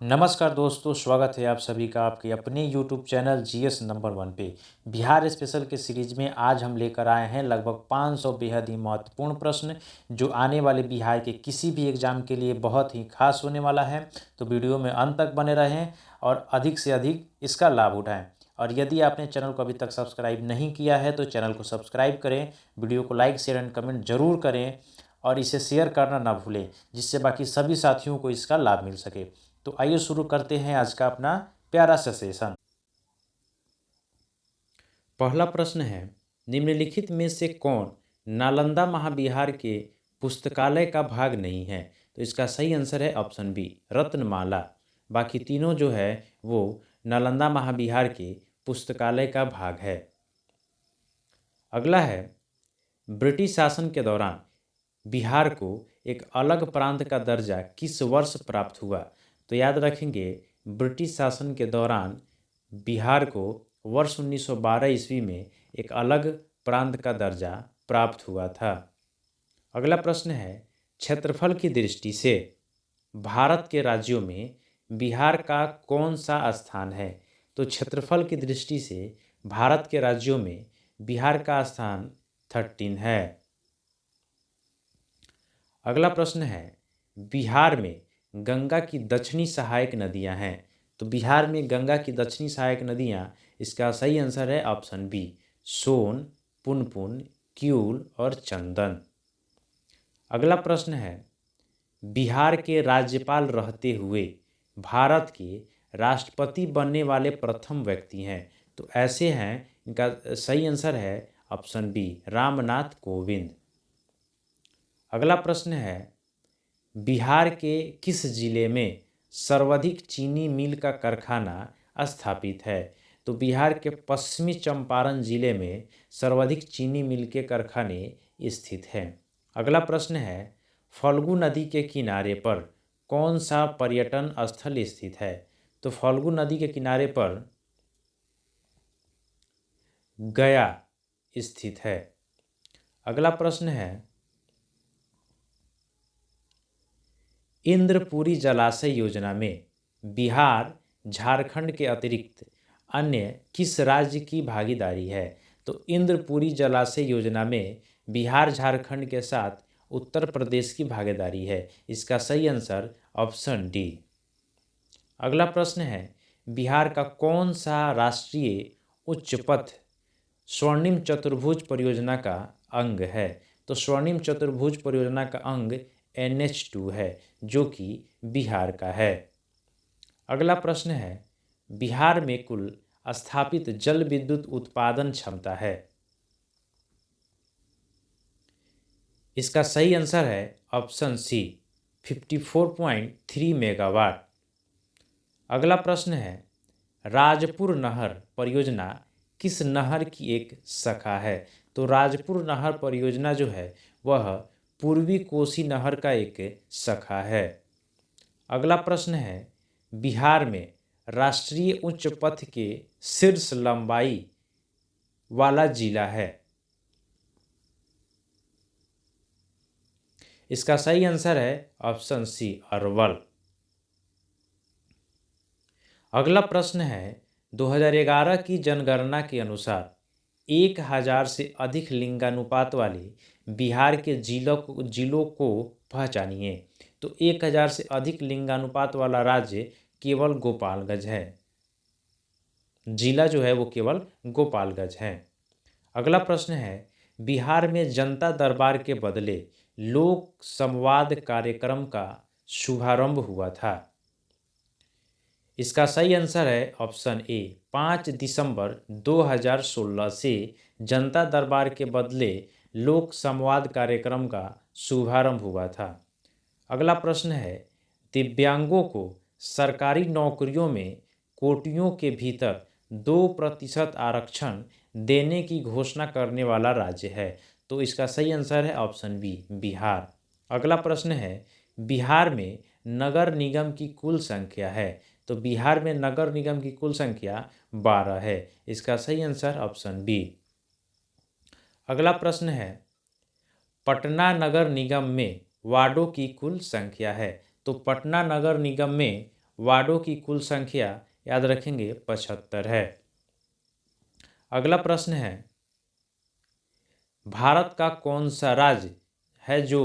नमस्कार दोस्तों, स्वागत है आप सभी का आपके अपने YouTube चैनल जीएस नंबर 1 पे। बिहार स्पेशल के सीरीज में आज हम लेकर आए हैं लगभग 500 बेहद ही महत्वपूर्ण प्रश्न जो आने वाले बिहार के किसी भी एग्ज़ाम के लिए बहुत ही खास होने वाला है। तो वीडियो में अंत तक बने रहें और अधिक से अधिक इसका लाभ उठाएँ। और यदि आपने चैनल को अभी तक सब्सक्राइब नहीं किया है तो चैनल को सब्सक्राइब करें, वीडियो को लाइक शेयर एंड कमेंट ज़रूर करें और इसे शेयर करना ना भूलें, जिससे बाकी सभी साथियों को इसका लाभ मिल सके। तो आइए शुरू करते हैं आज का अपना प्यारा सा सेशन। पहला प्रश्न है, निम्नलिखित में से कौन नालंदा महाविहार के पुस्तकालय का भाग नहीं है? तो इसका सही आंसर है ऑप्शन बी, रत्नमाला। बाकी तीनों जो है वो नालंदा महाविहार के पुस्तकालय का भाग है। अगला है, ब्रिटिश शासन के दौरान बिहार को एक अलग प्रांत का दर्जा किस वर्ष प्राप्त हुआ? तो याद रखेंगे, ब्रिटिश शासन के दौरान बिहार को वर्ष 1912 ईस्वी में एक अलग प्रांत का दर्जा प्राप्त हुआ था। अगला प्रश्न है, क्षेत्रफल की दृष्टि से भारत के राज्यों में बिहार का कौन सा स्थान है? तो क्षेत्रफल की दृष्टि से भारत के राज्यों में बिहार का स्थान 13 है। अगला प्रश्न है, बिहार में गंगा की दक्षिणी सहायक नदियां हैं। तो बिहार में गंगा की दक्षिणी सहायक नदियां, इसका सही आंसर है ऑप्शन बी, सोन, पुनपुन, क्यूल और चंदन। अगला प्रश्न है, बिहार के राज्यपाल रहते हुए भारत के राष्ट्रपति बनने वाले प्रथम व्यक्ति हैं। तो ऐसे हैं, इनका सही आंसर है ऑप्शन बी, रामनाथ कोविंद। अगला प्रश्न है, बिहार के किस जिले में सर्वाधिक चीनी मिल का कारखाना स्थापित है? तो बिहार के पश्चिमी चंपारण जिले में सर्वाधिक चीनी मिल के कारखाने स्थित हैं। अगला प्रश्न है, फल्गु नदी के किनारे पर कौन सा पर्यटन स्थल स्थित है? तो फल्गु नदी के किनारे पर गया स्थित है। अगला प्रश्न है, इंद्रपुरी जलाशय योजना में बिहार झारखंड के अतिरिक्त अन्य किस राज्य की भागीदारी है? तो इंद्रपुरी जलाशय योजना में बिहार झारखंड के साथ उत्तर प्रदेश की भागीदारी है। इसका सही आंसर ऑप्शन डी। अगला प्रश्न है, बिहार का कौन सा राष्ट्रीय उच्च पथ स्वर्णिम चतुर्भुज परियोजना का अंग है? तो स्वर्णिम चतुर्भुज परियोजना का अंग NH2 है, जो कि बिहार का है। अगला प्रश्न है, बिहार में कुल स्थापित जल विद्युत उत्पादन क्षमता है? इसका सही आंसर है ऑप्शन सी, 54.3 मेगावाट। अगला प्रश्न है, राजपुर नहर परियोजना किस नहर की एक शाखा है? तो राजपुर नहर परियोजना जो है वह पूर्वी कोसी नहर का एक शाखा है। अगला प्रश्न है, बिहार में राष्ट्रीय उच्च पथ के शीर्ष लंबाई वाला जिला है? इसका सही आंसर है ऑप्शन सी, अरवल। अगला प्रश्न है, 2011 की जनगणना के अनुसार 1000 से अधिक लिंगानुपात वाले बिहार के जिलों को पहचानिए। तो 1000 से अधिक लिंगानुपात वाला राज्य केवल गोपालगंज है। जिला जो है वो केवल गोपालगंज है। अगला प्रश्न है, बिहार में जनता दरबार के बदले लोक संवाद कार्यक्रम का शुभारंभ हुआ था? इसका सही आंसर है ऑप्शन ए, 5 दिसंबर 2016 से जनता दरबार के बदले लोक संवाद कार्यक्रम का शुभारंभ हुआ था। अगला प्रश्न है, दिव्यांगों को सरकारी नौकरियों में कोटियों के भीतर 2% आरक्षण देने की घोषणा करने वाला राज्य है? तो इसका सही आंसर है ऑप्शन बी, बिहार। अगला प्रश्न है, बिहार में नगर निगम की कुल संख्या है? तो बिहार में नगर निगम की कुल संख्या 12 है। इसका सही आंसर ऑप्शन बी। अगला प्रश्न है, पटना नगर निगम में वार्डों की कुल संख्या है? तो पटना नगर निगम में वार्डों की कुल संख्या याद रखेंगे 75 है। अगला प्रश्न है, भारत का कौन सा राज्य है जो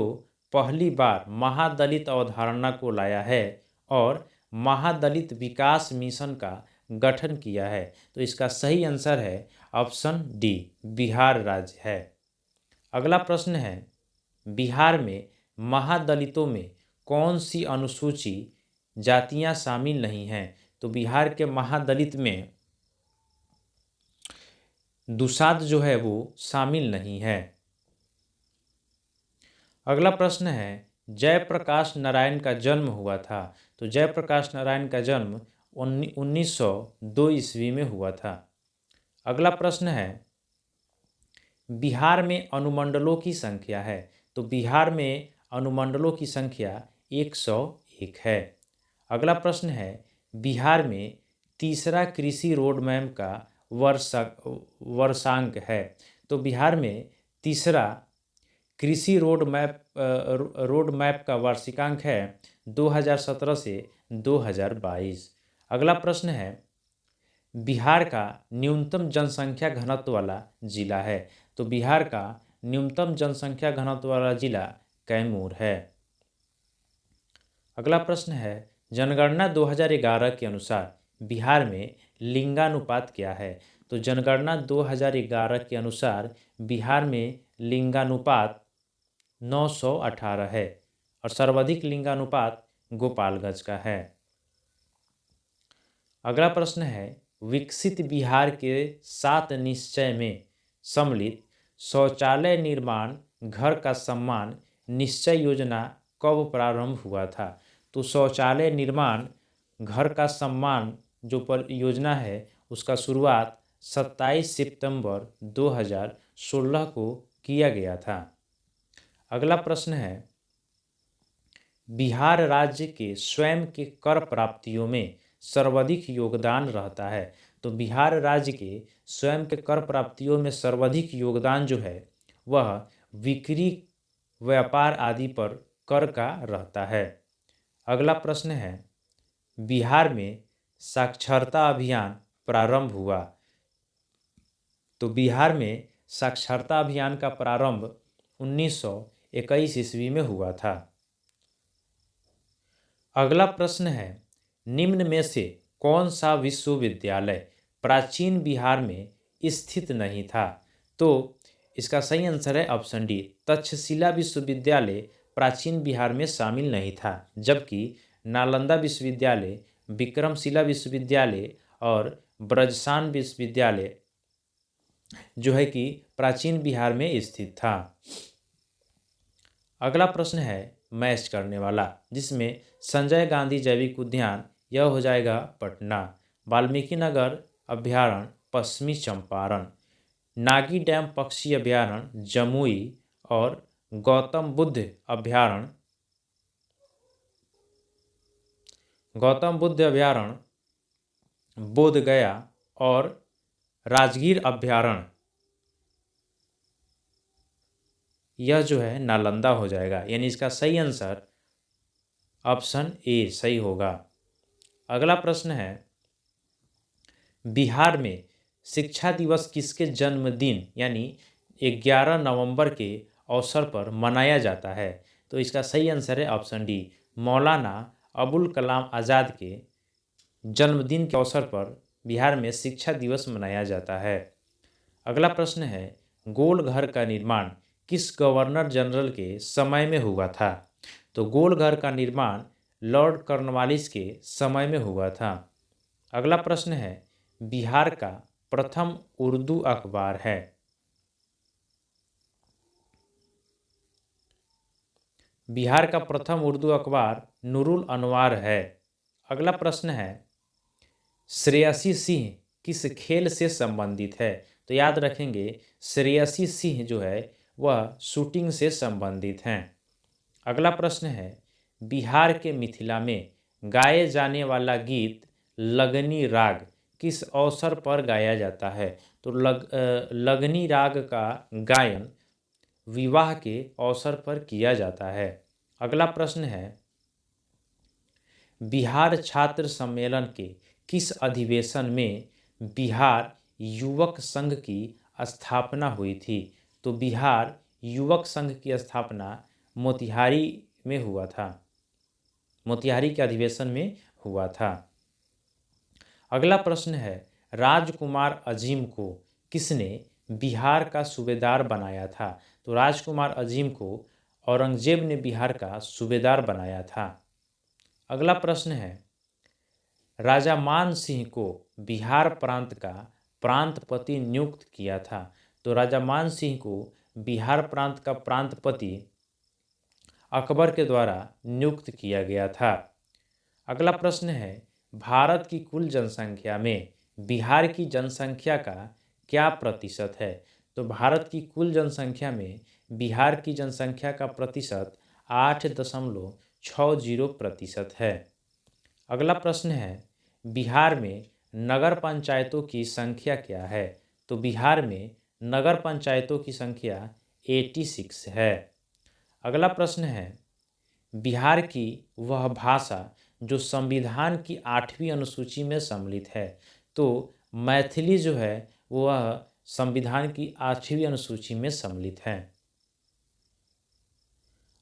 पहली बार महादलित अवधारणा को लाया है और महादलित विकास मिशन का गठन किया है? तो इसका सही आंसर है ऑप्शन डी, बिहार राज्य है। अगला प्रश्न है, बिहार में महादलितों में कौन सी अनुसूची जातियां शामिल नहीं हैं? तो बिहार के महादलित में दुसाध जो है वो शामिल नहीं है। अगला प्रश्न है, जयप्रकाश नारायण का जन्म हुआ था। तो जयप्रकाश नारायण का जन्म 1902 ईस्वी में हुआ था। अगला प्रश्न है, बिहार में अनुमंडलों की संख्या है। तो बिहार में अनुमंडलों की संख्या 101 है। अगला प्रश्न है, बिहार में तीसरा कृषि रोड मैप का वर्षांक है। तो बिहार में तीसरा कृषि रोड मैप का वार्षिकांक है 2017 से 2022। अगला प्रश्न है, बिहार का न्यूनतम जनसंख्या घनत्व वाला जिला है। तो बिहार का न्यूनतम जनसंख्या घनत्व वाला जिला कैमूर है। अगला प्रश्न है, जनगणना 2011 के अनुसार बिहार में लिंगानुपात क्या है? तो जनगणना 2011 के अनुसार बिहार में लिंगानुपात 918 है और सर्वाधिक लिंगानुपात गोपालगंज का है। अगला प्रश्न है, विकसित बिहार के 7 निश्चय में सम्मिलित शौचालय निर्माण घर का सम्मान निश्चय योजना कब प्रारंभ हुआ था? तो शौचालय निर्माण घर का सम्मान जो परियोजना है उसका शुरुआत 27 सितंबर 2016 को किया गया था। अगला प्रश्न है, बिहार राज्य के स्वयं के कर प्राप्तियों में सर्वाधिक योगदान रहता है। तो बिहार राज्य के स्वयं के कर प्राप्तियों में सर्वाधिक योगदान जो है वह बिक्री, व्यापार आदि पर कर का रहता है। अगला प्रश्न है, बिहार में साक्षरता अभियान प्रारंभ हुआ। तो बिहार में साक्षरता अभियान का प्रारंभ 1921 ईस्वी में हुआ था। अगला प्रश्न है, निम्न में से कौन सा विश्वविद्यालय प्राचीन बिहार में स्थित नहीं था? तो इसका सही आंसर है ऑप्शन डी, तक्षशिला विश्वविद्यालय प्राचीन बिहार में शामिल नहीं था, जबकि नालंदा विश्वविद्यालय, विक्रमशिला विश्वविद्यालय और ब्रजसान विश्वविद्यालय जो है कि प्राचीन बिहार में स्थित था। अगला प्रश्न है मैच करने वाला, जिसमें संजय गांधी जैविक उद्यान यह हो जाएगा पटना, वाल्मीकि नगर अभ्यारण्य पश्चिमी चंपारण, नागी डैम पक्षी अभ्यारण्य जमुई और गौतम बुद्ध अभ्यारण्य बोध गया और राजगीर अभ्यारण्य यह जो है नालंदा हो जाएगा। यानी इसका सही आंसर ऑप्शन ए सही होगा। अगला प्रश्न है, बिहार में शिक्षा दिवस किसके जन्मदिन यानी 11 नवंबर के अवसर पर मनाया जाता है? तो इसका सही आंसर है ऑप्शन डी, मौलाना अबुल कलाम आज़ाद के जन्मदिन के अवसर पर बिहार में शिक्षा दिवस मनाया जाता है। अगला प्रश्न है, गोल घर का निर्माण किस गवर्नर जनरल के समय में हुआ था? तो गोल घर का निर्माण लॉर्ड कॉर्नवालिस के समय में हुआ था। अगला प्रश्न है, बिहार का प्रथम उर्दू अखबार है। बिहार का प्रथम उर्दू अखबार नूरुल अनवार है। अगला प्रश्न है, श्रेयसी सिंह किस खेल से संबंधित है? तो याद रखेंगे श्रेयसी सिंह जो है वह शूटिंग से संबंधित हैं। अगला प्रश्न है, बिहार के मिथिला में गाए जाने वाला गीत लगनी राग किस अवसर पर गाया जाता है? तो लगनी राग का गायन विवाह के अवसर पर किया जाता है। अगला प्रश्न है, बिहार छात्र सम्मेलन के किस अधिवेशन में बिहार युवक संघ की स्थापना हुई थी? तो बिहार युवक संघ की स्थापना मोतिहारी में हुआ था, मोतिहारी के अधिवेशन में हुआ था। अगला प्रश्न है, राजकुमार अजीम को किसने बिहार का सूबेदार बनाया था? तो राजकुमार अजीम को औरंगजेब ने बिहार का सूबेदार बनाया था। अगला प्रश्न है, राजा मान सिंह को बिहार प्रांत का प्रांतपति नियुक्त किया था? तो राजा मान सिंह को बिहार प्रांत का प्रांतपति अकबर के द्वारा नियुक्त किया गया था। अगला प्रश्न है, भारत की कुल जनसंख्या में बिहार की जनसंख्या का क्या प्रतिशत है? तो भारत की कुल जनसंख्या में बिहार की जनसंख्या का प्रतिशत 8.60% है। अगला प्रश्न है, बिहार में नगर पंचायतों की संख्या क्या है? तो बिहार में नगर पंचायतों की संख्या 86 है। अगला प्रश्न है, बिहार की वह भाषा जो संविधान की 8वीं अनुसूची में सम्मिलित है? तो मैथिली जो है वह संविधान की 8वीं अनुसूची में सम्मिलित है।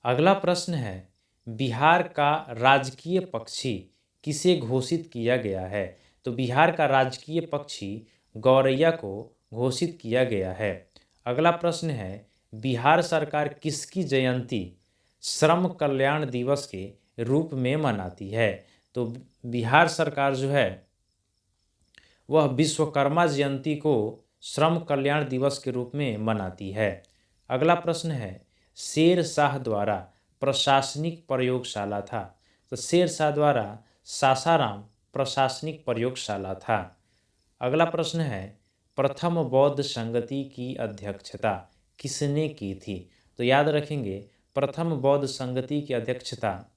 अगला प्रश्न है, बिहार का राजकीय पक्षी किसे घोषित किया गया है? तो बिहार का राजकीय पक्षी गौरैया को घोषित किया गया है। अगला प्रश्न है, बिहार सरकार किसकी जयंती श्रम कल्याण दिवस के रूप में मनाती है? तो बिहार सरकार जो है वह विश्वकर्मा जयंती को श्रम कल्याण दिवस के रूप में मनाती है। अगला प्रश्न है, शेर शाह द्वारा प्रशासनिक प्रयोगशाला था? तो शेर शाह द्वारा सासाराम प्रशासनिक प्रयोगशाला था। अगला प्रश्न है, प्रथम बौद्ध संगति की अध्यक्षता किसने की थी? तो याद रखेंगे, प्रथम बौद्ध संगति की अध्यक्षता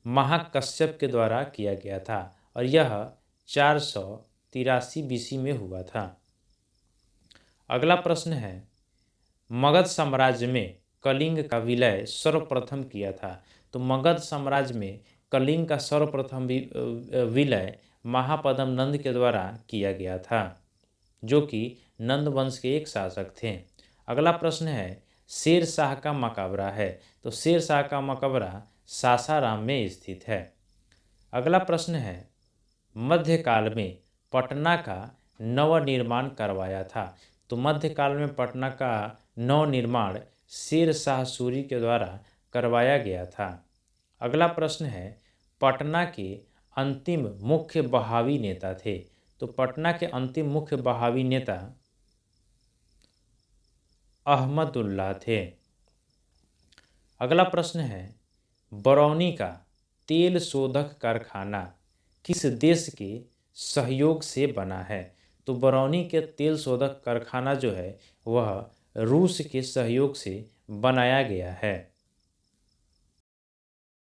महाकश्यप के द्वारा किया गया था और यह 483 BC में हुआ था। अगला प्रश्न है, मगध साम्राज्य में कलिंग का विलय सर्वप्रथम किया था? तो मगध साम्राज्य में कलिंग का सर्वप्रथम विलय महापद्म नंद के द्वारा किया गया था, जो कि नंद वंश के एक शासक थे। अगला प्रश्न है, शेर शाह का मकबरा है? तो शेर शाह का मकबरा सासाराम में स्थित है। अगला प्रश्न है, मध्यकाल में पटना का नवनिर्माण करवाया था? तो मध्यकाल में पटना का नवनिर्माण शेर शाह सूरी के द्वारा करवाया गया था। अगला प्रश्न है, पटना के अंतिम मुख्य बहावी नेता थे? तो पटना के अंतिम मुख्य बहावी नेता अहमदुल्ला थे। अगला प्रश्न है, बरौनी का तेल शोधक कारखाना किस देश के सहयोग से बना है? तो बरौनी के तेल शोधक कारखाना जो है वह रूस के सहयोग से बनाया गया है।